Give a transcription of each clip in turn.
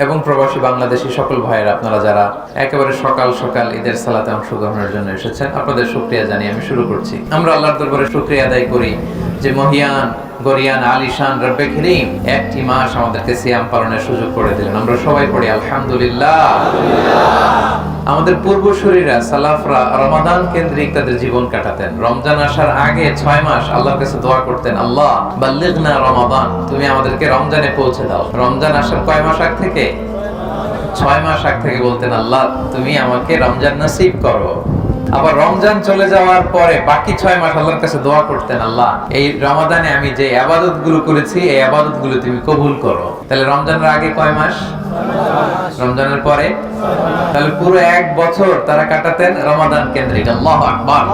এবং প্রবাসী বাংলাদেশী সকল ভাইয়েরা, আপনারা যারা একেবারে সকাল সকাল ঈদের সালাতে অংশগ্রহণের জন্য এসেছেন, আপনাদের শুকরিয়া জানিয়ে আমি শুরু করছি। আমরা আল্লাহর দরবারে শুকরিয়া আদায় করি যে মহিয়ান গরিয়ান আলিশান রব্বে করিম একটি মাস আমাদেরকে সিয়াম পালনের সুযোগ করে দিলেন। আমরা সবাই পড়ি আলহামদুলিল্লাহ। আমাদের পূর্বসূরীরা সালাফরা রমাদান কেন্দ্রিক তাদের জীবন কাটাতেন। রমজান আসার আগে 6 মাস আল্লাহর কাছে দোয়া করতেন, আল্লাহ বাল্লিগনা রমাদান, তুমি আমাদেরকে রমজানে পৌঁছে দাও। রমজান আসার কয় মাস আগ থেকে? 6 মাস আগ থেকে বলতেন, আল্লাহ তুমি আমাকে রমজান নসিব করো। আবার রমজান চলে যাওয়ার পরে বাকি 6 মাস আল্লাহর কাছে দোয়া করতেন, আল্লাহ এই রমাদানে আমি যে ইবাদত গুলো করেছি এই ইবাদত গুলো তুমি কবুল করো। তাহলে রমজানের আগে কয় মাস? রমজানের পরে? তাহলে পুরো 1 বছর তারা কাটাতেন রমাদান কেন্দ্রিক। আল্লাহু আকবার।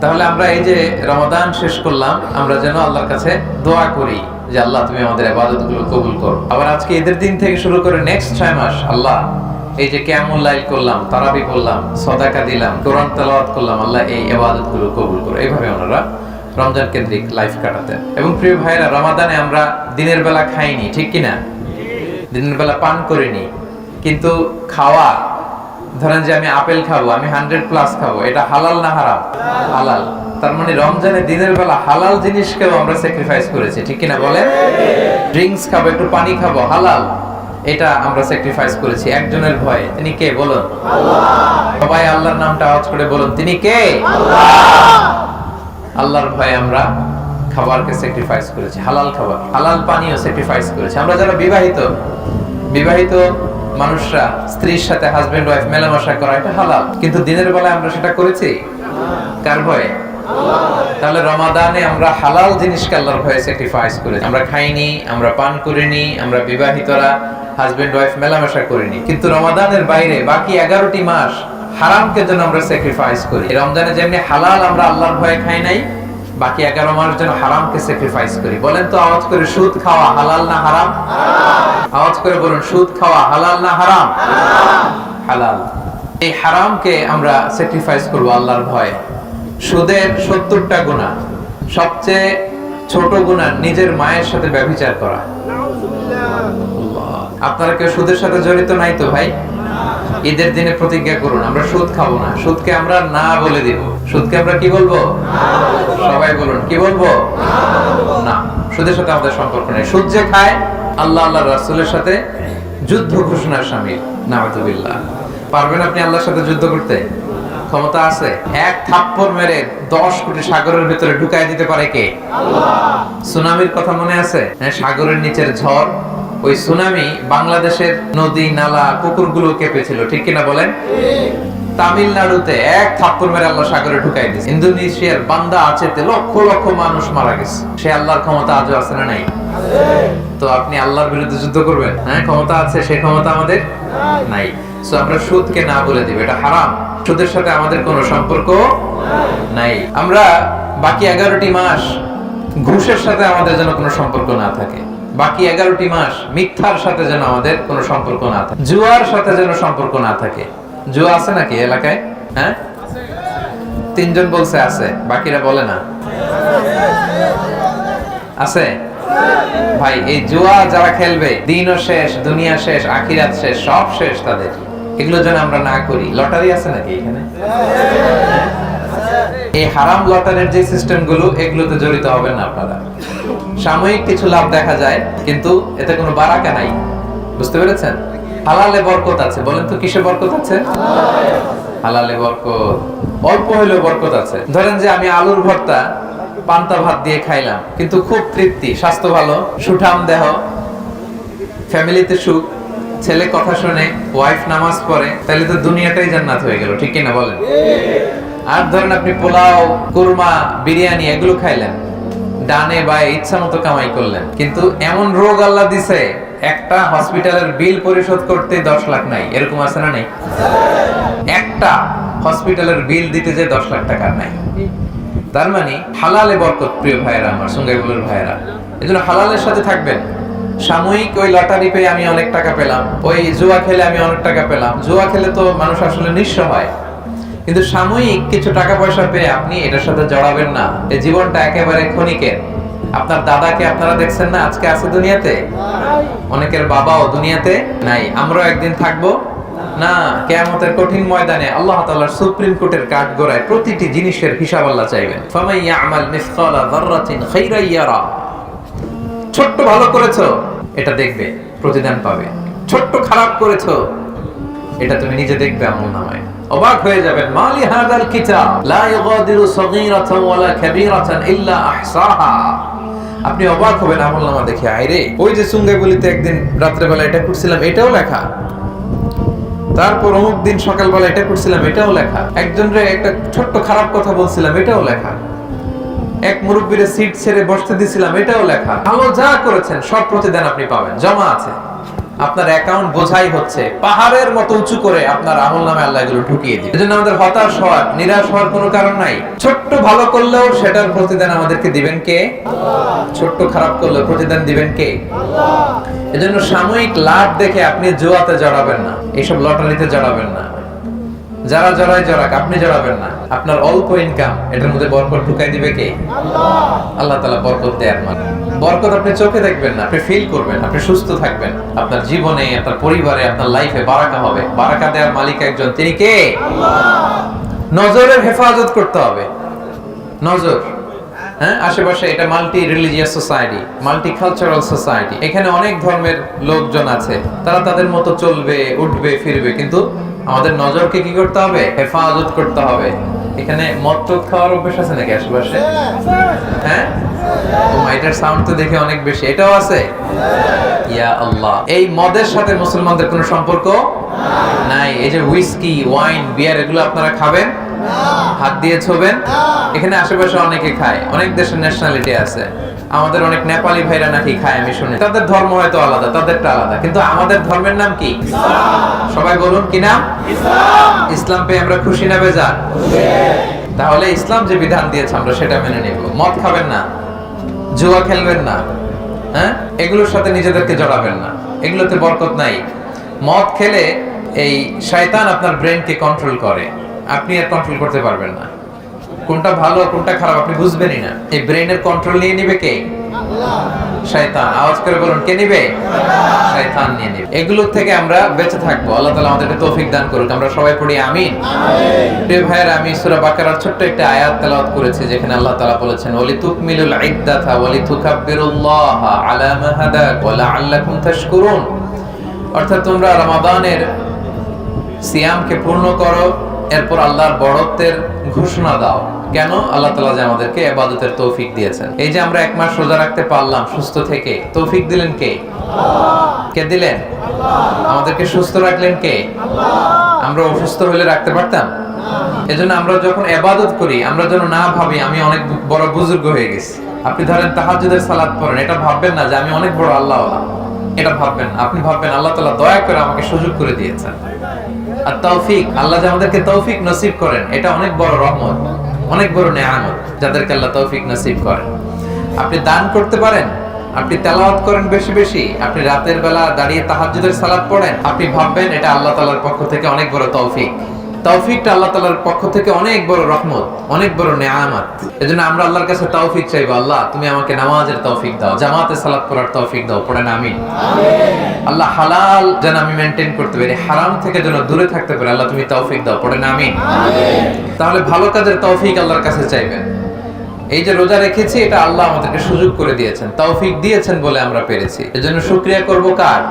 তাহলে আমরা এই যে রমাদান শেষ করলাম, আমরা যেন আল্লাহর কাছে দোয়া করি যে আল্লাহ তুমি আমাদের ইবাদত গুলো কবুল করো। আবার আজকে ঈদের দিন থেকে শুরু করে নেক্সট 6 মাস আল্লাহ এই যে কিয়ামুল লাইল করলাম, তারাবি করলাম, সাদাকা দিলাম, কোরআন তেলাওয়াত করলাম, আল্লাহ এই ইবাদতগুলো কবুল করো। এইভাবে ওনারা রমজান কেন্দ্রিক লাইফ কাটাতেন। এবং প্রিয় ভাইরা, রমাদানে আমরা দিনের বেলা খাইনি, ঠিক কি না? দিনের বেলা পান করিনি, কিন্তু খাওয়া, ধরেন যে আমি আপেল খাবো, আমি 100+ খাবো, এটা হালাল না হারাম? হালাল। তার মানে রমজানে দিনের বেলা হালাল জিনিসকেও আমরা স্যাক্রিফাইস করেছি, ঠিক কি না বলেন? ড্রিঙ্কস খাবো, একটু পানি খাবো, হালাল, এটা আমরা স্যাক্রিফাইস করেছি একজনের ভয়ে। তিনি কে বলুন? আল্লাহ। সবাই আল্লাহর নামটা আওয়াজ করে বলুন, তিনি কে? আল্লাহ। আল্লাহর ভয়ে আমরা খাবারকে স্যাক্রিফাইস করেছি, হালাল খাবার, হালাল পানিও স্যাক্রিফাইস করেছি। আমরা যারা বিবাহিত মানুষরা স্ত্রীর সাথে হাজবেন্ড ওয়াইফ মেলামেশা করা, এটা হালাল, কিন্তু দিনের বেলায় আমরা সেটা করেছি কার ভয়ে? তাহলে রমাদানে আমরা হালাল জিনিসকে আল্লাহর ভয়ে স্যাক্রিফাইস করেছি। আমরা খাইনি, আমরা পান করিনি, আমরা বিবাহিতরা হাজবেন্ড ওয়াইফ মেলামেশা করিনি, কিন্তু রমাদানের বাইরে বাকি 11টি মাস হারামকে জন্য আমরা স্যাক্রিফাইস করি। রমজানে যেমনি হালাল আমরা আল্লাহর ভয়ে খাই নাই, বাকি 11 মাস যেন হারামকে স্যাক্রিফাইস করি। বলেন তো আওয়াজ করে, সুদ খাওয়া হালাল না হারাম? আওয়াজ করে বলুন, সুদ খাওয়া হালাল না হারাম? হালাল। এই হারামকে আমরা স্যাক্রিফাইস করব আল্লাহর ভয়ে। সুদের 70টা গুনাহ, সবচেয়ে ছোট গুনাহ নিজের মায়ের সাথে ব্যভিচার করা। আপনারা কেউ সুদের সাথে জড়িত নাই তো ভাই? ঈদের দিনে প্রতিজ্ঞা করুন, আমরা সুদ খাবো না। সুদকে আমরা না বলে দিব। সুদকে আমরা কি বলবো? সবাই বলুন, কি বলবো? না। সুদের সাথে আমাদের সম্পর্ক নেই। সুদ যে খায় আল্লাহ আল্লাহর রাসূলের সাথে যুদ্ধ ঘোষণার শামিল। নাউযুবিল্লাহ। পারবেন আপনি আল্লাহর সাথে যুদ্ধ করতে? ক্ষমতা আছে? এক থাপ্পড় মেরে 10 কোটি সাগরের ভিতরে ঢুকায় দিতে পারে কে? আল্লাহ। সুনামির কথা মনে আছে? হ্যাঁ, সাগরের নিচের ঝড়, ওই সুনামি বাংলাদেশের নদী নালা পুকুরগুলো কেঁপেছিল, ঠিক কিনা বলেন? তামিলনাড়ুতে এক থাপ্পড় মেরে আল্লাহ সাগরে ঢুকাই দিয়েছে। ইন্দোনেশিয়ার বান্দা আছেতে লক্ষ লক্ষ মানুষ মারা গেছে। সে আল্লাহর ক্ষমতা আজও আছে না নাই? তো আপনি আল্লাহর বিরুদ্ধে যুদ্ধ করবেন? হ্যাঁ, ক্ষমতা আছে, সেই ক্ষমতা আমাদের নাই। সো আমরা সুদকে না বলে দিব, এটা হারাম। সুদের সাথে আমাদের কোনো সম্পর্ক নাই। আমরা বাকি 11টি মাস ঘুষের সাথে আমাদের যেন কোনো সম্পর্ক না থাকে। বাকি 11টি মাস মিথ্যার সাথে যেন আমাদের কোনো সম্পর্ক না থাকে। জুয়ার সাথে যেন সম্পর্ক না থাকে। জুয়া আছে নাকি এলাকায়? হ্যাঁ, 3 জন বলছে আছে, বাকিরা বলে না। আছে ভাই? এই জুয়া যারা খেলবে, দিনও শেষ, দুনিয়া শেষ, আখিরাত শেষ, সব শেষ তাদের। এগুলো যেন আমরা না করি। লটারি আছে নাকি এখানে? এই হারাম লটারির যে সিস্টেম গুলো, এগুলোতে জড়িত হবেন না আপনারা। সাময়িক কিছু লাভ দেখা যায়, কিন্তু এতে কোনো বারাকা নাই। বুঝতে পেরেছেন? হালালে বরকত আছে। বলেন তো কিসে বরকত আছে? হালালে বরকত। অল্প হলেও বরকত আছে। ধরেন যে আমি আলুর ভর্তা পান্তা ভাত দিয়ে খাইলাম, কিন্তু খুব তৃপ্তি, স্বাস্থ্য ভালো, সুঠাম দেহ, ফ্যামিলিতে সুখ, ছেলে কথা শুনে, ওয়াইফ নামাজ পড়ে, তাহলে তো দুনিয়াটাই জান্নাত হয়ে গেল, ঠিক কিনা বলেন? আর ধরেন আপনি পোলাও, কুরমা, বিরিয়ানি এগুলো খাইলেন, ডানে বায়ে ইচ্ছা মতো কামাই করলেন, কিন্তু এমন রোগ আল্লাহ দিছে, একটা হসপিটালের বিল পরিশোধ করতে 10 লাখ নাই। এরকম আছে না নাই? একটা হসপিটালের বিল দিতে যে 10 লাখ টাকা নাই। তার মানে হালালে বরকত। প্রিয় ভাইয়েরা, আমার সঙ্গীগুলোর ভাইয়েরা, এজন্য হালালের সাথে থাকবেন। সাময়িক ওই লটারি পেয়ে আমি অনেক টাকা পেলাম, ওই জুয়া খেলে আমি অনেক টাকা পেলাম। জুয়া খেলে তো মানুষ আসলে নিঃস্ব হয়, কিন্তু সাময়িক কিছু টাকা পয়সা পেয়ে আপনি এটার সাথে জড়াবেন না। এই জীবনটা একেবারে ক্ষণিকের। আপনার দাদাকে আপনারা দেখছেন না আজকে আছে দুনিয়াতে? অনেকের বাবাও দুনিয়াতে নাই। আমরাও একদিন থাকবো না? কিয়ামতের কঠিন ময়দানে আল্লাহ তাআলার সুপ্রিম কোর্টের কাঠগড়ায় প্রতিটি জিনিসের হিসাব আল্লাহ চাইবেন। ফামান ইয়ামাল মিসকালা যাররাতিন খাইরান ইয়ারা। ছোট্ট ভালো করেছো, এটা দেখবে, প্রতিদান পাবে। ছোট্ট খারাপ করেছো, এটা তুমি নিজে দেখবে আমলনামায়। অবাক হয়ে যাবেন, মালি হাদাল কিতাব লা ইগাদিরু সগীরাতান ওয়ালা কাবীরাতান ইল্লা আহসাহা। আপনি অবাক হবেন আমলনামা দেখে, আইরে ওই যে সুঙ্গাইবলিতে একদিন রাত্রে বেলা এটা করছিলাম, এটাও লেখা। তারপর অমুক দিন সকালবেলা এটা করছিলাম, এটাও লেখা। একজনের একটা ছোট্ট খারাপ কথা বলছিলাম, এটাও লেখা। এক মুরব্বীর সিট ছেড়ে বসতে দিছিলাম, এটাও লেখা। ভালো যা করেছেন সব প্রতিদান আপনি পাবেন, জমা আছে। আপনার অ্যাকাউন্ট বোঝাই হচ্ছে পাহাড়ের মতো উঁচু করে আপনার আমলনামায় আল্লাহ এগুলো ঢুকিয়ে দিবে। এজন্য আমাদের হতাশ হওয়ার, নিরাশ হওয়ার কোনো কারণ নাই। ছোট্ট ভালো করলেও সেটার প্রতিদান আমাদেরকে দিবেন কে? ছোট্ট খারাপ করলেও প্রতিদান দিবেন কে? এজন্য সাময়িক লাভ দেখে আপনি জুয়াতে জড়াবেন না, এইসব লটারিতে জড়াবেন না। যারা জড়ায় জড়াক, আপনি জড়াবেন না। আপনার অল্প ইনকাম, এটার মধ্যে বরকত ঢুকাই দিবে কে? আল্লাহ তাআলা বরকত দেয়ার মালিক। বরকত আপনি চোখে দেখবেন না, আপনি ফিল করবেন, আপনি সুস্থ থাকবেন। আপনার জীবনে, আপনার পরিবারে, আপনার লাইফে বারাকা হবে। বারাকা দেওয়ার মালিক একজন, তিনি কে? নজরের হেফাজত করতে হবে। নজর, হ্যাঁ, আশেপাশে এটা multi religious society, multi cultural society. এখানে অনেক ধর্মের লোকজন আছে, তারা তাদের মতো চলবে, উঠবে, ফিরবে, কিন্তু আমাদের নজরকে কি করতে হবে? হেফাজত করতে হবে। এখানে মদ টদ খাওয়ার অভ্যাস আছে নাকি আশেপাশে? হ্যাঁ, এটার সাউন্ড তো দেখে অনেক বেশি। এটাও আছে? ইয়া আল্লাহ, এই মদের সাথে মুসলমানদের কোনো সম্পর্ক নাই। এই যে হুইস্কি, ওয়াইন, বিয়ার, এগুলো আপনারা খাবেন? হাত দিয়ে ছোবেন? এখানে আশেপাশে অনেকে খায়, অনেক দেশের ন্যাশনালিটি আছে। আমাদের অনেক নেপালি ভাইরা নাকি খায়, আমি শুনি। তাদের ধর্ম হয়তো আলাদা, তাদেরটা আলাদা, কিন্তু আমাদের ধর্মের নাম কি? সবাই বলুন, কি নাম? ইসলাম পেয়ে আমরা খুশি না বেজার? তাহলে ইসলাম যে বিধান দিয়েছে আমরা সেটা মেনে নেব। মদ খাবেন না, জুয়া খেলবেন না, হ্যাঁ, এগুলোর সাথে নিজেদেরকে জড়াবেন না, এগুলোতে বরকত নাই। মদ খেলে এই শয়তান আপনার ব্রেনকে কন্ট্রোল করে, আপনি আর কন্ট্রোল করতে পারবেন না। কোনটা ভালো কোনটা খারাপ আপনি বুঝবেনই না। এই ব্রেনের কন্ট্রোল নিয়ে নিবে কে? শয়তান। আওয়াজ করে বলুন, কে নিবে? শয়তান নিয়ে নিবে। এগুলোর থেকে আমরা বেঁচে থাকবো। আল্লাহ তাআলা আমাদেরকে তৌফিক দান করুক। আমরা সবাই পড়ি আমিন। প্রিয় ভাইরা, আমি সূরা বাকারার ছোট্ট একটা আয়াত তেলাওয়াত করেছি, যেখানে আল্লাহ তাআলা বলেছেন, ওয়ালিতুকমিলুল ইদ্দাতা ওয়ালিতুকাব্বিরুল্লাহা আলা মা হাদাক ওয়া লাআল্লাকুম তাশকুরুন। অর্থাৎ তোমরা রমাদানের সিয়ামকে পূর্ণ করো, এরপর আল্লাহর বড়ত্বের ঘোষণা দাও। কেন? আল্লাহ তাআলা যে আমাদেরকে ইবাদতের তৌফিক দিয়েছেন। এই যে আমরা এক মাস রোজা রাখতে পারলাম সুস্থ থেকে, তৌফিক দিলেন কে? কে দিলেন? আমাদেরকে সুস্থ রাখলেন কে? আমরা অসুস্থ হলে রাখতে পারতাম? এজন্য আমরা যখন ইবাদত করি, আমরা যেন না ভাবি আমি অনেক বড় বুজুর্গ হয়ে গেছি। আপনি ধরেন তাহাজ্জুদের সালাত পড়েন, এটা ভাববেন না যে আমি অনেক বড় আল্লাহওয়ালা, এটা ভাববেন। আপনি ভাববেন আল্লাহ তাআলা দয়া করে আমাকে সুযোগ করে দিয়েছেন। আর তৌফিক, আল্লাহ যে আমাদেরকে তৌফিক নসিব করেন, এটা অনেক বড় রহমত, অনেক বড় নেয়ামত, যাদেরকে আল্লাহ তৌফিক নসিব করেন। আপনি দান করতে পারেন, আপনি তেলাওয়াত করেন বেশি বেশি, আপনি রাতের বেলা দাঁড়িয়ে তাহাজ্জুদের সালাত পড়েন, আপনি ভাববেন এটা আল্লাহ তাআলার পক্ষ থেকে অনেক বড় তৌফিক। তৌফিকটা আল্লাহ তাআলার পক্ষ থেকে অনেক বড় রহমত, অনেক বড় নেয়ামত। এজন্য আমরা আল্লাহর কাছে তৌফিক চাইবো। আল্লাহ তুমি আমাকে নামাজের তৌফিক দাও, জামাতে সালাত পড়ার তৌফিক দাও। পড়েন আমিন। আল্লাহ হালাল যেন আমি মেইনটেইন করতে পারি, হারাম থেকে যেন দূরে থাকতে পারি, আল্লাহ তুমি তৌফিক দাও। পড়েন আমিন। তাহলে ভালো কাজের তৌফিক আল্লাহর কাছে চাইবেন। এই যে রোজা রেখেছি, এটা আল্লাহ আমাদেরকে সুযোগ করে দিয়েছেন, তৌফিক দিয়েছেন বলে আমরা পেরেছি। এজন্য শুকরিয়া করব কার?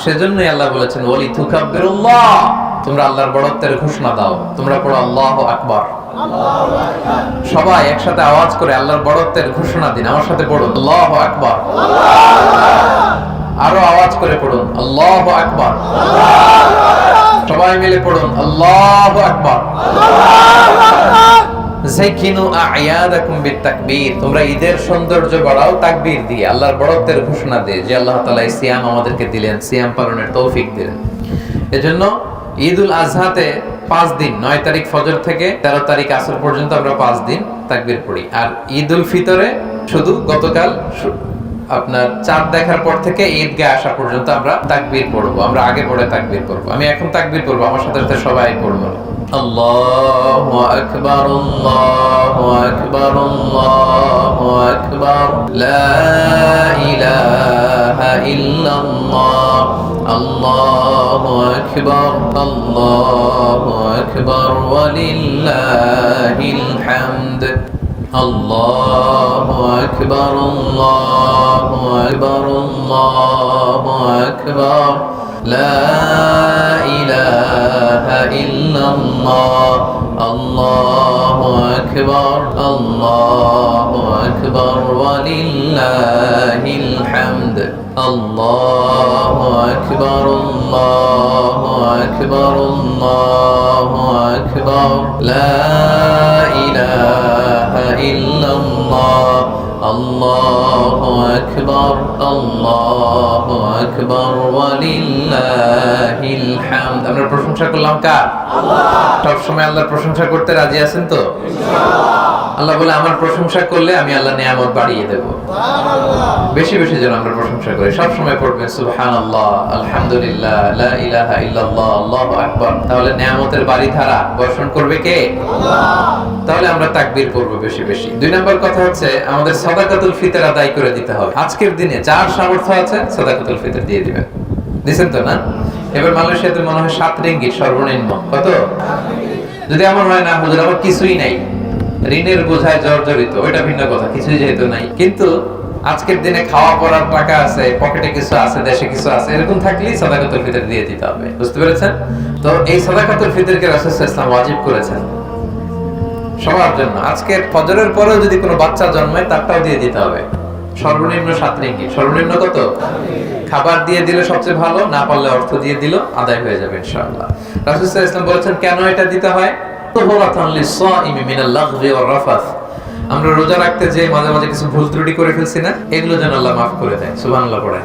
সেজন্যই আল্লাহ বলেছেন, ওয়ালিতুকাব্বিরুল্লাহ, তোমরা আল্লাহর বড়ত্বের ঘোষণা দাও। তোমরা পড়ো আল্লাহু আকবার। সবাই একসাথে আওয়াজ করে আল্লাহর বড়ত্বের ঘোষণা দিন। আমার সাথে পড়ুন, আল্লাহু আকবার। আরো আওয়াজ করে পড়ুন, আল্লাহু আকবার। সবাই মিলে পড়ুন, আল্লাহু আকবার। যাকিনু আ'য়াদাকুম বিতাকবীর, তোমরা ঈদের সৌন্দর্য বাড়াও তাকবীর দিয়ে, আল্লাহর বড়ত্বের ঘোষণা দিয়ে, যে আল্লাহ তাআলা এই সিয়াম আমাদেরকে দিলেন, সিয়াম পালনের তৌফিক দিলেন। এজন্য ঈদুল আজহাতে 5 দিন, 9 তারিখ ফজর থেকে 13 তারিখ আসর পর্যন্ত আমরা 5 দিন তাকবীর পড়ি। আর ঈদুল ফিতরে শুধু গতকাল আপনার চাঁদ দেখার পর থেকে ঈদগাহ আসা পর্যন্ত আমরা তাকবীর পড়বো, আমরা আগে পড়ে তাকবীর পড়বো। আমি এখন তাকবীর পড়বো, আমার সাথে সাথে সবাই পড়বো। আল্লাহু আকবার, আল্লাহু আকবার, আল্লাহু আকবার, লা ইলাহা ইল্লাল্লাহ, আল্লাহু আকবার, আল্লাহু আকবার, ওয়া লিল্লাহিল হামদ। আল্লাহু আকবার, আল্লাহু আকবার, আল্লাহু আকবার, লা ইলাহা ইল্লাল্লাহ, আল্লাহু আকবার, আল্লাহু আকবার, ওয়া লিল্লাহিল হামদ। আল্লাহু আকবার, আল্লাহু আকবার, আল্লাহু আকবার, লা ইলাহা ইল্লাল্লাহ, আল্লাহু আকবার, আল্লাহু আকবার, ওয়া লিল্লাহিল হামদ। আমরা প্রশংসা করলাম কার? আল্লাহ। সব সময় আল্লাহর প্রশংসা করতে রাজি আছেন তো? ইনশাআল্লাহ। আল্লাহ বলে আমার প্রশংসা করলে আমি আল্লাহ নিয়ামত বাড়িয়ে দেব। সুবহানাল্লাহ। বেশি বেশি যেন আমরা প্রশংসা করি। সব সময় পড়বেন সুবহানাল্লাহ, আলহামদুলিল্লাহ, লা ইলাহা ইল্লাল্লাহ, আল্লাহু আকবার। তাহলে নিয়ামতের বাড়িধারা বর্ষণ করবে কে? আল্লাহ। তাহলে আমরা তাকবীর পড়ব বেশি বেশি। 2 নম্বর কথা হচ্ছে আমাদের সাদাকাতুল ফিতর আদায় করে দিতে হবে। আজকের দিনে যার সামর্থ্য আছে সাদাকাতুল ফিতর দিয়ে দিবেন। দিবেন তো না? এবার মালয়েশিয়াতে মনে হয় 7 রিঙ্গিত সর্বনিম্ন। কত? যদি আমার হয় না হুজুর আমার কিছুই নাই, ঋণের বোঝায় জর্জরিত, ওইটা ভিন্ন কথা, কিছুই যেহেতু নাই, কিন্তু আজকের দিনে খাওয়া পড়ার টাকা আছে, পকেটে কিছু আছে, দেশে কিছু আছে, এরকম থাকলেই সাদাকাতুল ফিতর দিয়ে দিতে হবে। বুঝতে পেরেছেন? তো এই সাদাকাতুল ফিতরকে রাসূল সাল্লাল্লাহু আলাইহি ওয়াসাল্লাম ওয়াজিব করেছেন সবার জন্য। আজকের ফজরের পরেও যদি কোনো বাচ্চা জন্মায় তারটাও দিয়ে দিতে হবে। সর্বনিম্ন 7 রিঙ্গিত। সর্বনিম্ন কত? খাবার দিয়ে দিলে সবচেয়ে ভালো, না পারলে অর্থ দিয়ে দিল, আদায় হয়ে যাবে ইনশাআল্লাহ। রাসূল সাল্লাল্লাহু আলাইহি ওয়াসাল্লাম বলেছেন কেন এটা দিতে হয়? তুহরাতান লিস-সাইমি মিনাল লাগবি ওয়ার রাফাস। আমরা রোজা রাখতে যে মাঝে মাঝে কিছু ভুল ত্রুটি করে ফেলছি না, এগুলো যেন আল্লাহ মাফ করে দেয়। সুবহানাল্লাহ পড়েন।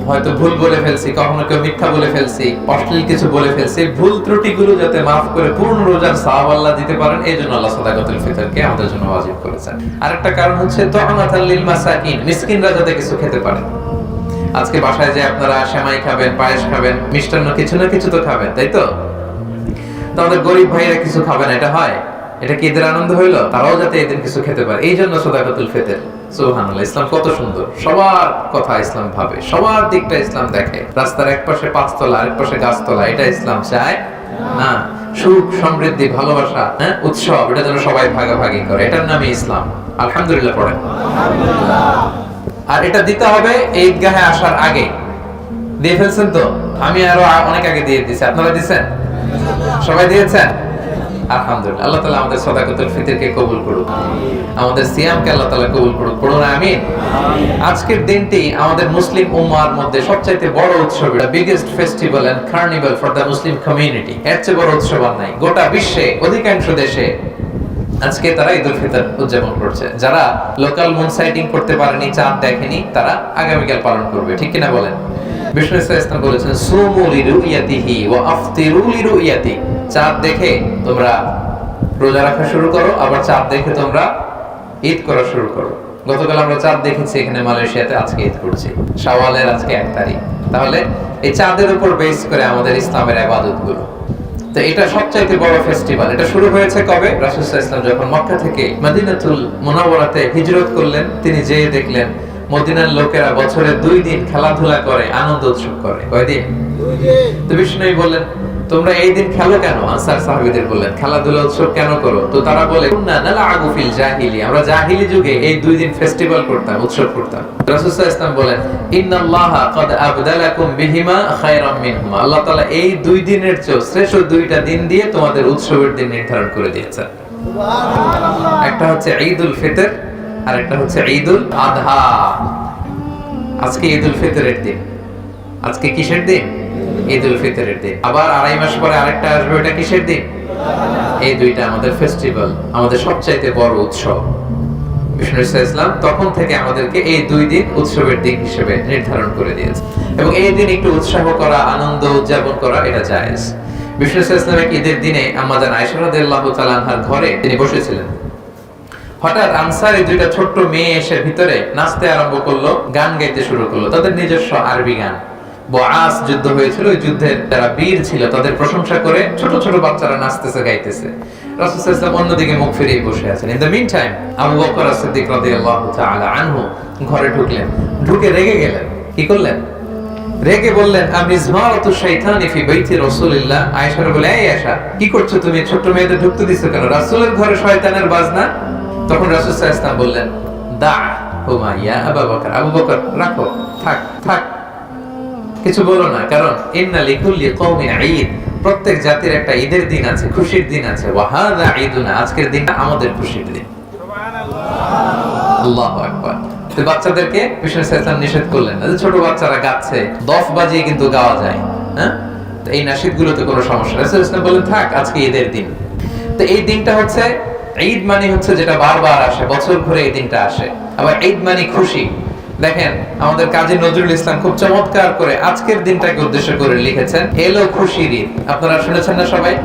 হয়তো ভুল বলে ফেলছি, কখনো কেউ মিথ্যা বলে ফেলছি, অশ্লীল কিছু বলে ফেলছি, ভুল ত্রুটিগুলো যাতে মাফ করে পূর্ণ রোজার সওয়াব আল্লাহ দিতে পারেন, এই জন্য আল্লাহ সাদাকাতুল ফিতরকে আমাদের জন্য ওয়াজিব করেছেন। আরেকটা কারণ হচ্ছে তু'মাতাল লিল মাসাকিন, মিসকিনরা যাতে কিছু খেতে পারে। আজকে বাসায় যে আপনারা সেমাই খাবেন, পায়েস খাবেন, মিষ্টান্ন কিছু না কিছু তো খাবেন, তাই তো? তাদের গরিব ভাইরা কিছু খাবেন, এটা হয়? এটা কি এদের আনন্দ হইলো? তারাও যাতে এদিন কিছু খেতে পারে, এই জন্য সাদাকাতুল ফিতর। সুবহানাল্লাহ। ইসলাম কত সুন্দর, সবার কথা ইসলাম ভাবে, সবার দিকটা ইসলাম দেখে। রাস্তার এক পাশে 5 তলা, আরেক পাশে গাছতলা, এটা ইসলাম চায় না। সুখ, সমৃদ্ধি, ভালোবাসা, উৎসব, এটা যেন সবাই ভাগাভাগি করে, এটার নামই ইসলাম। আলহামদুলিল্লাহ পড়েন। আর এটা দিতে হবে ঈদগাহে আসার আগে। দিয়ে ফেলছেন তো? আমি আরো অনেক আগে দিয়ে দিয়েছি, আপনারা দিয়েছেন? সবাই দিয়েছেন? আলহামদুলিল্লাহ। আল্লাহ তাআলা আমাদের সাদাকাতুল ফিতরকে কবুল করুন, আমাদের সিয়ামকে আল্লাহ তাআলা কবুল করুন। পড়ুন আমিন। আজকের দিনটি আমাদের মুসলিম উম্মাহর মধ্যে সবচাইতে বড় উৎসব, এটা biggest festival and carnival for the Muslim community. এর চেয়ে বড় উৎসব আর নাই। গোটা বিশ্বে অধিকাংশ দেশে আজকে তারা ঈদুল ফিতর উদযাপন করছে। যারা লোকাল মুন সাইটিং করতে পারেনি, চাঁদ দেখেনি, তারা আগামীকাল পালন করবে। ঠিক কিনা বলেন? বিষ্ণু ইসলাম বলেছেন সুমু লিরুইয়াতিহি ওয়া আফতিরু লিরুইয়াতি। চাঁদ দেখে তোমরা রোজা রাখা শুরু করো, আবার চাঁদ দেখে তোমরা ঈদ করা শুরু করো। গতকাল আমরা চাঁদ দেখেছি এখানে মালয়েশিয়াতে, আজকে ঈদ করছি। শাওয়ালের আজকে 1 তারিখ। তাহলে এই চাঁদের উপর বেস করে আমাদের ইসলামের ইবাদতগুলো। তো এটা সবচাইতে বড় ফেস্টিভ্যাল। এটা শুরু হয়েছে কবে? রাসূল সাল্লাল্লাহু আলাইহি ওয়াসাল্লাম যখন মক্কা থেকে মদিনাতুল মুনাওয়ারাতে হিজরত করলেন, তিনি যেয়ে দেখলেন মদিনার লোকেরা বছরে 2 দিন খেলাধুলা করে, আনন্দ উৎসব করে। কয়দিন? 2 দিন। তো বিষ্ণু বললেন তোমরা এই দিন খেলো কেন? আনসার সাহাবীদের বললেন খেলাধুলা উৎসব কেন করো? তো তারা বলে কুননা নালআবু ফিল জাহিলি, আমরা জাহিলি যুগে এই 2 দিন ফেস্টিভ্যাল করতাম, উৎসব করতাম। রাসূল সাল্লাল্লাহু আলাইহি ওয়াসাল্লাম বলেন ইন্নাল্লাহা ক্বাদ আবদালাকুম বিহিমা খায়রাম মিনহুমা, আল্লাহ তাআলা এই 2 দিনের চেয়ে শ্রেষ্ঠ 2টা দিন দিয়ে তোমাদের উৎসবের দিন নির্ধারণ করে দিয়েছেন। সুবহানাল্লাহ। একটা হচ্ছে ঈদুল ফিতর আর একটা হচ্ছে ঈদুল আযহা। আজকে ঈদুল ফিতরের দিন। আজকে কিসের দিন? ঈদুল ফিতরের দিন। আবার 2.5 মাস পরে আরেকটা আসবে, ওটা কিসের দিন? এই 2টা আমাদের ফেস্টিভ্যাল, আমাদের সবচাইতে বড় উৎসব। বিষ্ণু ইসলাম তখন থেকে আমাদেরকে এই 2 দিন উৎসবের দিন হিসেবে নির্ধারণ করে দিয়েছে, এবং এই দিন একটু উৎসাহ করা, আনন্দ উদযাপন করা, এটা জায়েজ। বিষ্ণু ইসলাম এক ঈদের দিনে আম্মা জান আয়েশা রাদিয়াল্লাহু তাআলা আনহার ঘরে তিনি বসেছিলেন। হঠাৎ আনসারি দুইটা ছোট্ট মেয়ে এসে ভিতরে নাচতে আরম্ভ করলো, গান গাইতে শুরু করলো, তাদের নিজস্ব আরবি গান। বুআস যুদ্ধ হয়েছিল, ওই যুদ্ধের যারা বীর ছিল তাদের প্রশংসা করে ছোট ছোট বাচ্চারা নাচতেছে, গাইতেছে। রাসূল সাল্লাল্লাহু আলাইহি ওয়াসাল্লাম অন্যদিকে মুখ ফিরিয়ে বসে আছেন। In the mean time Abu Bakr as-সিদ্দিক রাদিয়াল্লাহু তাআলা আনহু ঘরে ঢুকলেন, ঢুকে রেগে গেলেন। কি করলেন? রেগে বললেন, আমিজমারাতু শাইতানি ফি বাইতি রাসূলিল্লাহ। আয়েশার বলে, এই আয়েশা, কি করছো তুমি? ছোট মেয়েদের ঢুকতে দিছো কেন? রাসূলের ঘরে শয়তানের বাজনা। তখন রাসূল সাল্লাল্লাহু আলাইহি ওয়াসাল্লাম বললেন, দা হুমা ইয়া আবু বকর, আবু বকর রাখো, থাক থাক, কিছু বলো না। কারণ ইন্না লিকুল্লি কওমিন ঈদ, প্রত্যেক জাতির একটা ঈদের দিন আছে, খুশির দিন আছে। ওয়া হাযা ঈদুনা, আজকের দিনটা আমাদের খুশির দিন। সুবহানাল্লাহ, আল্লাহু আকবার। তো বাচ্চাদেরকে বিষ্ণু সাল্লাল্লাহু নিষেধ করলেন না, যে ছোট বাচ্চারা গাচ্ছে, দফ বাজিয়ে কিন্তু গাওয়া যায়, হ্যাঁ, তো এই নাশিদগুলোতে কোনো সমস্যা নেই। রাসূল বলেন, থাক, আজকে ঈদের দিন। তো এই দিনটা হচ্ছে ঈদ, মানে হচ্ছে যেটা বারবার আসে, বছর ঘুরে এই দিনটা আসে। আবার ঈদ মানে খুশি। দেখেন আমাদের কাজী নজরুল ইসলাম খুব চমৎকার করে আজকের দিনটাকে উদ্দেশ্য করে লিখেছেন, এলো খুশির ঈদ। আপনারা শুনেছেন না সবাই?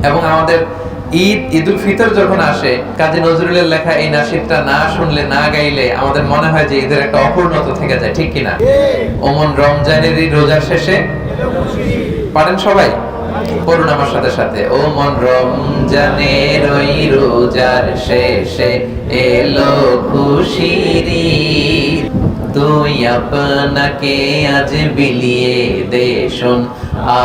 এবং আমাদের ঈদ, ঈদুল ফিতর যখন আসে, কাজী নজরুলের লেখা এই নাশিদটা না শুনলে, না গাইলে আমাদের মনে হয় যে ঈদের একটা অপূর্ণতা থেকে যায়, ঠিক কিনা? ওমন রমজানের এই রোজার শেষে, পারেন সবাই? পড়ুন আমার সাথে সাথে, ও মন রমজানের ওই রোজার শেষে এলো খুশির ঈদ, তুই আপনাকে আজ বিলিয়ে দে শোন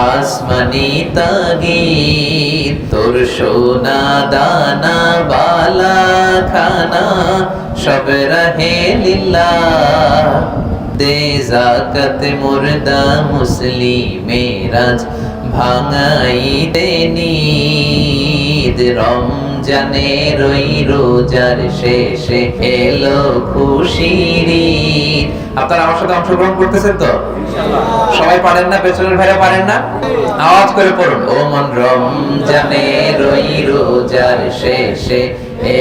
আসমানি তাগীদ, তোর সোনা দানা বালা খানা সব রাহে লিল্লাহ, দে যাকাত মুর্দা মুসলিমের আজ ভাঙাইতে নিদ, রমজানের ওই রোজার শেষে এলো খুশির ঈদ। আপনারা আমার সাথে অংশগ্রহণ করতেছেন তো? সবাই পারেন না? পেছনের ভাইরা পারেন না? আওয়াজ করে পড়ুন, ও মন রমজানের ওই রোজার শেষে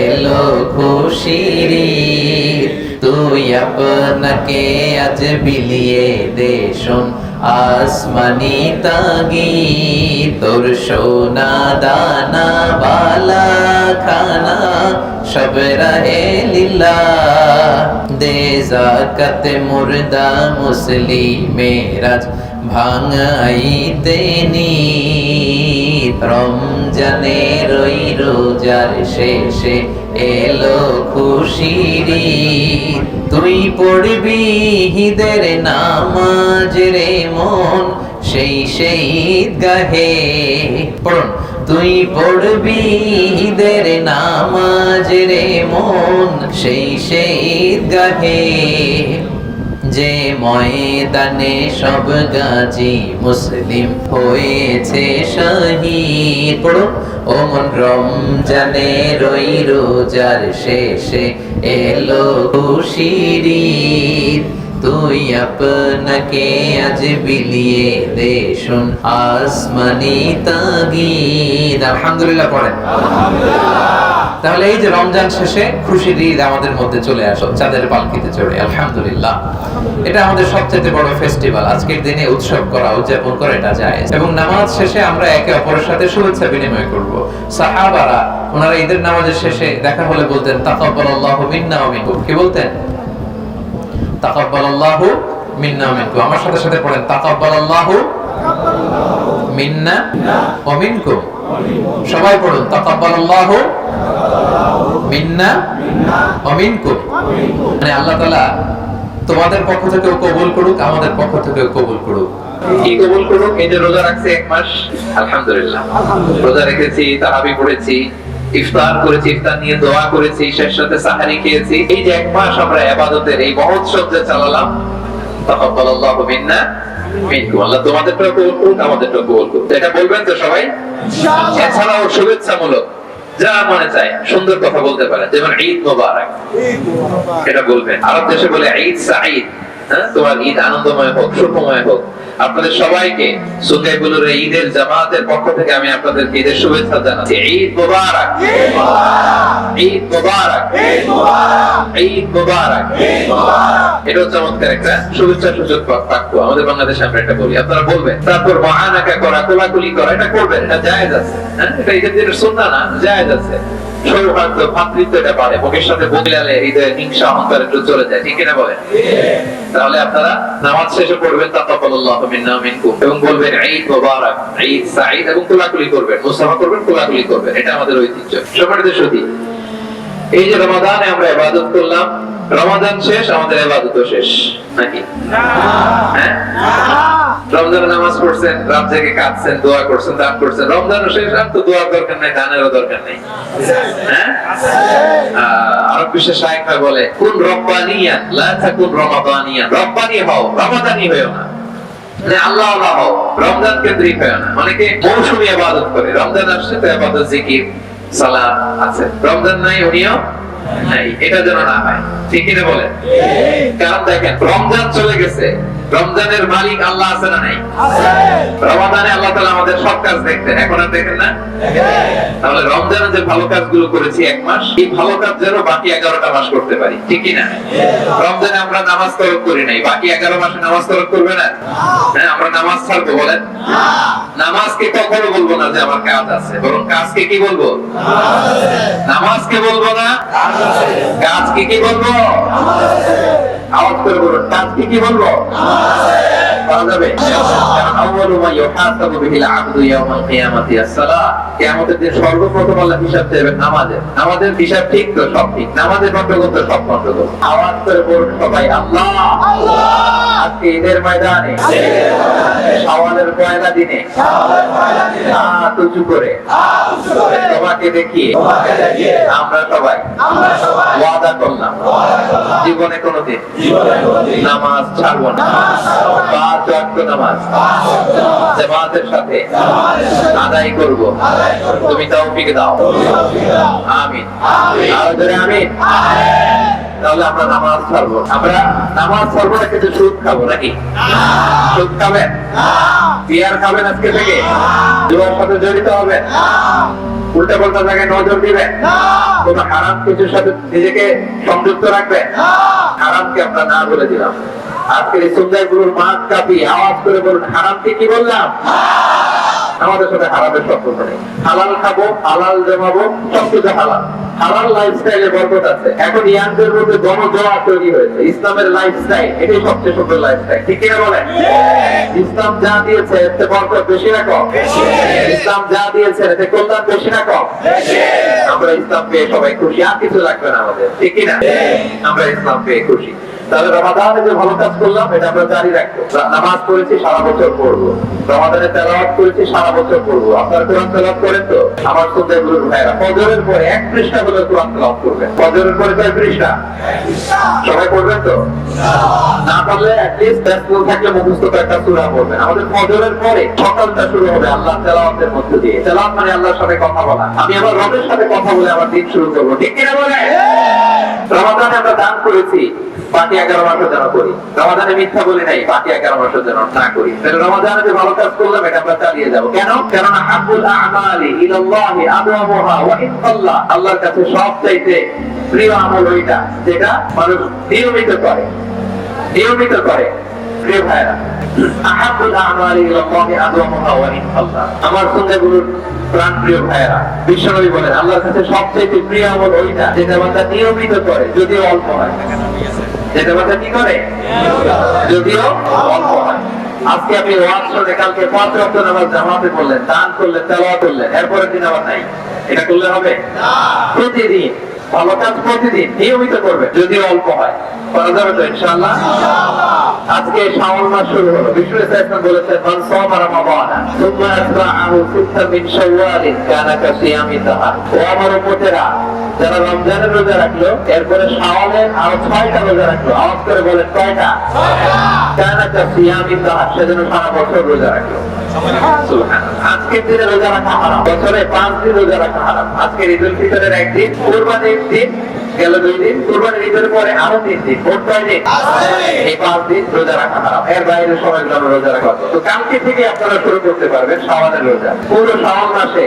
এলো খুশির ঈদ, তুই আপনাকে আজ বিলিয়ে দে শোন আসমানি তাগীদ, তোর সোনা দানা বালা খানা সব রাহে লিল্লাহ, দে যাকাত মুর্দা মুসলিমের আজ ভাঙাইতে নিদ, রমজানের ওই রোজার শেষে এলো খুশির ঈদ, তুই পড়বি ঈদের নামাজ রে মন সেই সেই ঈদগাহে। পড়ুন, তুই পড়বি ঈদের নামাজ রে মন সেই সেই ঈদগাহে, যে ময়দানে সব গাজী মুসলিম হয়েছে শহীদ। পড়ো, ও মন রমজানের ওই রোজার শেষে এলো খুশির ঈদ, তুই আপনাকে আজ বিলিয়ে দে শোন আসমানি তাগীদ। আলহামদুলিল্লাহ পড়েন, আলহামদুলিল্লাহ। তাহলে এই যে রমজান শেষে খুশির ঈদ আমাদের মধ্যে চলে আসো, চাঁদের পালকিতে চড়ে, আলহামদুলিল্লাহ। এটা আমাদের সবচেয়ে বড় ফেস্টিভ্যাল। আজকের দিনে উৎসব করা, উদযাপন করা এটা জায়েজ। এবং নামাজ শেষে আমরা একে অপরের সাথে শুভেচ্ছা বিনিময় করব। সাহাবারা ওনারা ঈদের নামাজের শেষে দেখা হলে বলতেন, তাকাব্বালাল্লাহু মিন্না ওয়া মিনকুম। কি বলতেন? তাকাব্বালাল্লাহু মিন্না ওয়া মিনকুম। আমার সাথে সাথে পড়েন, তাকাব্বালাল্লাহু মিন্না ওয়া মিনকুম। সবাই পড়ুন, তাকাব্বালাল্লাহু মিন্না ওয়া মিনকুম। মানে আল্লাহ তাআলা তোমাদের পক্ষ থেকেও কবুল করুক, আমাদের পক্ষ থেকেও কবুল করুক। কি কবুল করুক? এই যে রোজা রাখছি 1 মাস, আলহামদুলিল্লাহ। রোজা রেখেছি, তারাবি পড়েছি, ইফতার করেছি, ইফতার নিয়ে দোয়া করেছি, শেষ সাথে সাহারি খেয়েছি। এই যে 1 মাস আমরা ইবাদতের এই মহোৎসব যে চালালাম, তাকাব্বালাল্লাহু মিন্না মিনকুম। আল্লাহ তোমাদেরটাও কবুল করুক, আমাদেরটাও কবুল করুক। এটা বলবেন তো সবাই? ইনশাআল্লাহ। এছাড়াও শুভেচ্ছামূলক যা মনে চায় সুন্দর কথা বলতে পারেন, যেমন ঈদ মোবারক, এটা বলবেন। আরব দেশে বলে ঈদ সাঈদ, হ্যাঁ, তোমার ঈদ আনন্দময় হোক, সুখময় হোক। আপনাদের সবাইকে সুকাইবুলুর ঈদের জামাতের পক্ষ থেকে আমি আপনাদেরকে ঈদের শুভেচ্ছা জানাচ্ছি। ঈদ মোবারক, ঈদ মোবারক, ঈদ মোবারক, ঈদ মোবারক, ঈদ মোবারক। এটা চমৎকার একটা শুভেচ্ছা সূচক বাক্য আমাদের বাংলাদেশে আমরা এটা বলি। আপনারা বলবেন। তারপর মুআনাকা করা, কোলাকুলি করা, এটা করবেন, এটা জায়েজ আছে। হ্যাঁ, এটা ঈদের দিনের সুন্নাহ না, জায়েজ আছে। সৌহার্দ্য ভাতৃত্ব এটা বাড়ে, মুখের সাথে বদলালে হৃদয়ে হিংসা অহংকার একটু চলে যায়, ঠিক কিনা বলেন? তাহলে আপনারা নামাজ শেষে পড়বেন তাকাব্বালাল্লাহু মিন্না ওয়া মিনকুম এবং বলবেন ঈদ মুবারক, ঈদ সাঈদ এবং কোলাকুলি করবেন, মুসাফা করবেন, কোলাকুলি করবেন, এটা আমাদের ঐতিহ্য। সম্মানিত সুধী, এই যে রমাদানে আমরা ইবাদত করলাম, রমাদান শেষ আমাদের ইবাদতও শেষ নাকি? না। হ্যাঁ, রমজানে নামাজ পড়ছেন, রাত জেগে কাঁদছেন, দোয়া করছেন, দান করছেন, রমজানও শেষ, আর তো দোয়ার দরকার নাই, দানেরও দরকার নেই। হ্যাঁ, আরব বিশ্বের শায়েখরা বলে কুন রব্বানিয়ান লা তাকুন রমাদানিয়ান, রব্বানি হও, রমাদানি হয়ো না, মানে আল্লাহ আল্লাহ হও, রমজান কেন্দ্রিক হয়ো না। অনেকে মৌসুমী ইবাদত করে, রমজান আসছে তো ইবাদত, জিকির, সালাত আছে, রমজান নাই উনিও নাই, এটা যেন না হয়, ঠিক কিনা বলেন? কারণ দেখেন রমজান চলে গেছে, রমজানের মালিক আল্লাহ আছে না নাই? রমাদানে আল্লাহ তাআলা আমাদের সব কাজ দেখতেন, এখন আর দেখেন না? তাহলে রমজানে যে ভালো কাজগুলো করেছি এক মাস, এই ভালো কাজ যেন বাকি 11টা মাস করতে পারি, ঠিক কি না? রমজানে আমরা নামাজ তরক করি নাই, বাকি 11 মাসে নামাজ তরক করবে না? হ্যাঁ, আমরা নামাজ ছাড়বো বলেন? নামাজকে কখনো বলবো না যে আমার কাজ আছে, বরং কাজকে কি বলবো? নামাজকে বলবো না, কাজকে কি বলবো? আওয়াজ করে বলুন, কাজকে কি বলবো? পাওয়া যাবে? কারণ আউয়ালু মা ইউহাসাবু বিহিল আবদু ইয়াউমাল কিয়ামাতি আস-সালাহ, কিয়ামতের দিন সর্বপ্রথম আল্লাহ হিসাব দেবেন নামাজের। আমাদের হিসাব ঠিক তো? সব ঠিক। নামাজের গন্ডগোল তো সব গন্ডগোল। আওয়াজ করে বলুন সবাই, আল্লাহ আল্লাহ। আজকে ঈদের ময়দানে, শাওয়ালের পয়লা দিনে হাত উঁচু করে তোমাকে দেখিয়ে আমরা সবাই ওয়াদা করলাম জীবনে কোনোদিন নামাজ ছাড়বো না, 5 ওয়াক্ত নামাজ জামাতের সাথে আদায় করব, তুমি তৌফিক দাও, আমিন। আরো জোরে আমিন। তাহলে আমরা নামাজ ছাড়বো, আমরা নামাজ ছাড়বো না, কিন্তু সুদ খাবো নাকি? সুদ খাবেন? বিয়ার খাবেন আজকে থেকে? জুয়ার সাথে জড়িত হবেন? উল্টা পাল্টা জায়গায় নজর দিবেন? কোন হারাম কিছুর সাথে নিজেকে সংযুক্ত রাখবেন? হারামকে আমরা না বলে দিলাম। আজকের এই সুন্দর গুরুর মাছ কাপি আওয়াজ করে বলুন, হারামকে কি বললাম? আমাদের সাথে হারামের সম্পর্ক নেই। হালাল খাবো, হালাল জমাবো, সবকিছু হালাল। হালাল লাইফস্টাইলে বরকত আছে। এখন ইয়াংদের মধ্যে গণজোয়ার তৈরি হয়েছে। ইসলামের লাইফস্টাইল এটাই সবচেয়ে সুন্দর লাইফস্টাইল, ঠিক কিনা বলেন? ইসলাম যা দিয়েছে এতে বরকত বেশি না কম? ইসলাম যা দিয়েছে এতে কল্যাণ বেশি না কম? আমরা ইসলাম পেয়ে সবাই খুশি, আর কিছু লাগবে না আমাদের, ঠিক কিনা? আমরা ইসলাম পেয়ে খুশি। তাহলে রমাদানে যে ভালো কাজ করলাম এটা আমরা জারি রাখবো। নামাজ পড়েছি, সারা বছর পড়বো। রমাদানে তেলাওয়াত করেছি, সারা বছর পড়বো। আপনারা কোরআন তেলাওয়াত করেন তো? আমার সুন্দর গুরুর ভাইরা ফজরের পরে 1 পৃষ্ঠা করে কোরআন তেলাওয়াত করবেন। ফজরের পরে কয় পৃষ্ঠা? সবাই পড়বেন তো? না পারলে অ্যাটলিস্ট ব্যস্ত থাকলে মুখস্থ একটা সূরা পড়বেন। আমাদের ফজরের পরে সকালটা শুরু হবে আল্লাহ তেলাওয়াতের মধ্য দিয়ে। তেলাওয়াত মানে আল্লাহর সাথে কথা বলা। আমি আমার রবের সাথে কথা বলে আমার দিন শুরু করবো, ঠিক কিনা বলেন? রমাদানে আমরা দান করেছি, বাকি 11 মাসের জন্য করি। রমাদানে মিথ্যা বলি নাই, বাকি 11 মাসের জন্য না করি। তাহলে রমাদানে যে ভালো কাজ করলাম এটা আমরা চালিয়ে যাব। কেন? কারণ হাব্বুল আ'মালি ইলাল্লাহি আদওয়ামুহা ওয়া ইনশাআল্লাহ, আল্লাহর কাছে সবচাইতে প্রিয় আমল ওইটা যেটা মানুষ নিয়মিত করে। নিয়মিত করে। প্রিয় ভাইরা, আহাব্বুল আ'মালি ইলাল্লাহি আদওয়ামুহা ওয়া ইনশাআল্লাহ, আমার সঙ্গে গুরুর প্রাণ প্রিয় ভাইরা, বিশ্বনবী বলেন আল্লাহর কাছে সবচাইতে প্রিয় আমল ওইটা যেটা বান্দা নিয়মিত করে, যদিও অল্প হয়। যেটা বান্দা কি করে? যদিও অল্প হয়। আজকে আপনি ওয়াজ শুনে কালকে 5 ওয়াক্ত নামাজ জামাতে পড়লেন, দান করলেন, তেলাওয়াত করলেন, এরপরের দিন আবার নাই, এটা করলে হবে না? প্রতিদিন ভালো কাজ প্রতিদিন নিয়মিত করবে, যদিও অল্প হয়। করা যাবে তো ইনশাআল্লাহ? আজকে শাওয়াল মাস শুরু হলো। বিষ্ণু ইসলাম বলেছেন মান সামা রমাদান সুম্মা আতবাআহু সিত্তান মিন শাওয়াল কানা কাসিয়ামি দাহর। ও আমার উম্মতেরা, যারা রমজানের রোজা রাখলো এরপরে শাওয়ালের আরো 6টা রোজা রাখলো, আওয়াজ করে বলেন কয়টা? 6টা। কানা কাসিয়ামি দাহর, সেজন্য সারা বছর রোজা রাখলো। সুবহানাল্লাহ। আজকের দিনে রোজা রাখা হারাম, বছরে 5 দিন রোজা রাখা হারাম। আজকে ঈদুল ফিতরের একদিন, কুরবানির দিন গেল 2 দিন, কুরবানির ঈদের পরে আরো 3 দিন, মোট 6 দিন। এই 5 দিন রোজা রাখা হারাম। এর বাইরে সময়গুলো আমরা রোজা রাখা। তো কালকে থেকে আপনারা শুরু করতে পারবেন শাওয়ালের রোজা। পুরো শাওয়াল মাসে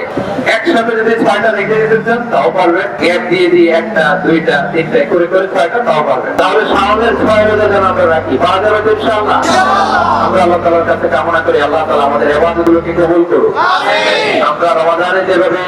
একসাথে যদি 6টা রেখে দিতে চান তাও পারবেন, গ্যাপ দিয়ে দিয়ে 1টা 2টা 3টা করে করে 6টা তাও পারবেন। তাহলে শাওয়ালের 6 রোজা যেন আমরা রাখি, পারা যাবে তো ইনশাআল্লাহ? আমরা আল্লাহ তাআলার কাছে কামনা করি আল্লাহ তাআলা আমাদের ইবাদতগুলোকে কবুল করুন। আমরা রমাদানে যেভাবে